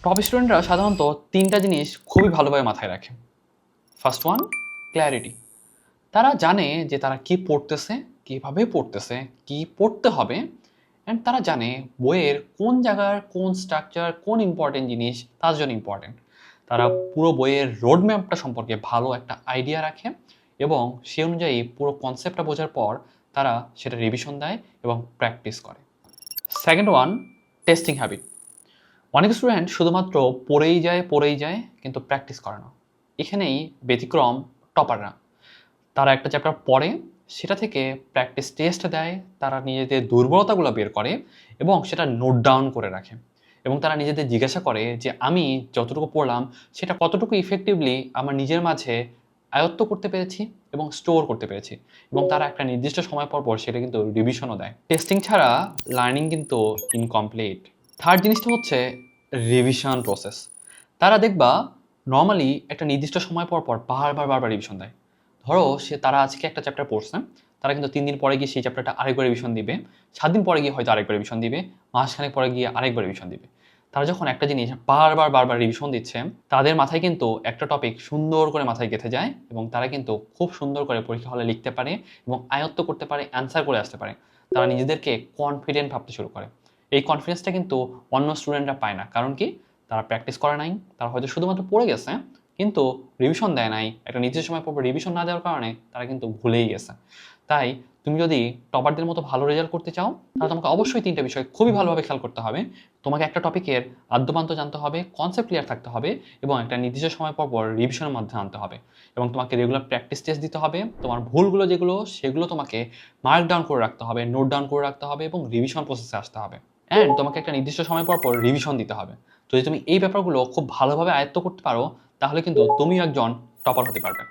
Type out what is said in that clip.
Top স্টুডেন্টরা সাধারণত তিনটা জিনিস খুবই ভালোভাবে মাথায় রাখে। First one, clarity. তারা জানে যে তারা কি পড়তেছে, কিভাবে পড়তেছে, কি পড়তে হবে, অ্যান্ড তারা জানে বইয়ের কোন জায়গার কোন স্ট্রাকচার, কোন ইম্পর্টেন্ট জিনিস তার জন্য ইম্পর্টেন্ট। তারা পুরো বইয়ের রোড ম্যাপটা সম্পর্কে ভালো একটা আইডিয়া রাখে এবং সে অনুযায়ী পুরো কনসেপ্টটা বোঝার পর তারা সেটা রিভিশন দেয় এবং প্র্যাকটিস করে। Second one, testing habit. অনেক স্টুডেন্ট শুধুমাত্র পড়েই যায় কিন্তু প্র্যাকটিস করে না। এখানেই ব্যতিক্রম টপাররা। তারা একটা চ্যাপ্টার পড়ে, সেটা থেকে প্র্যাকটিস টেস্ট দেয়, তারা নিজেদের দুর্বলতাগুলো বের করে এবং সেটা নোট ডাউন করে রাখে এবং তারা নিজেদের জিজ্ঞাসা করে যে আমি যতটুকু পড়লাম সেটা কতটুকু ইফেক্টিভলি আমার নিজের মাঝে আয়ত্ত করতে পেরেছি এবং স্টোর করতে পেরেছি, এবং তারা একটা নির্দিষ্ট সময় পর পর সেটা কিন্তু রিভিশনও দেয়। টেস্টিং ছাড়া লার্নিং কিন্তু ইনকমপ্লিট। থার্ড জিনিসটা হচ্ছে রিভিশন প্রসেস। তারা দেখবা নর্মালি একটা নির্দিষ্ট সময় পর পর বারবার রিভিশন দেয়। ধরো তারা আজকে একটা চ্যাপ্টার পড়ছে, তারা কিন্তু 3 দিন পরে গিয়ে সেই চ্যাপ্টারটা আরেকবার রিভিশন দিবে, 7 দিন পরে গিয়ে হয়তো আরেকবার রিভিশন দিবে, মাসখানেক পরে গিয়ে আরেকবার রিভিশন দিবে। তারা যখন একটা জিনিস বারবার রিভিশন দিচ্ছে, তাদের মাথায় কিন্তু একটা টপিক সুন্দর করে মাথায় গেঁথে যায় এবং তারা কিন্তু খুব সুন্দর করে পরীক্ষা হলে লিখতে পারে এবং আয়ত্ত করতে পারে, অ্যান্সার করে আসতে পারে। তারা নিজেদেরকে কনফিডেন্ট ভাবতে শুরু করে। এই কনফিডেন্সটা কিন্তু অন্য স্টুডেন্টরা পায় না। কারণ কি? তারা প্র্যাকটিস করে নাই, তারা হয়তো শুধুমাত্র পড়ে গেছে কিন্তু রিভিশন দেয় নাই। একটা নির্দিষ্ট সময় পর রিভিশন না দেওয়ার কারণে তারা কিন্তু ভুলেই গেছে। তাই তুমি যদি টপারদের মতো ভালো রেজাল্ট করতে চাও, তাহলে তোমাকে অবশ্যই 3টা বিষয় খুবই ভালোভাবে খেয়াল করতে হবে। তোমাকে একটা টপিকের আদ্যপান্ত জানতে হবে, কনসেপ্ট ক্লিয়ার থাকতে হবে এবং একটা নির্দিষ্ট সময় পর রিভিশনের মধ্যে আনতে হবে এবং তোমাকে রেগুলার প্র্যাকটিস টেস্ট দিতে হবে। তোমার ভুলগুলো যেগুলো সেগুলো তোমাকে মার্ক ডাউন করে রাখতে হবে, নোট ডাউন করে রাখতে হবে এবং রিভিশন প্রসেসে আসতে হবে। অ্যান্ড তোমাকে একটা নির্দিষ্ট সময় পর রিভিশন দিতে হবে। যদি তুমি এই ব্যাপারগুলো খুব ভালোভাবে আয়ত্ত করতে পারো, তাহলে কিন্তু তুমিও একজন টপার হতে পারবে।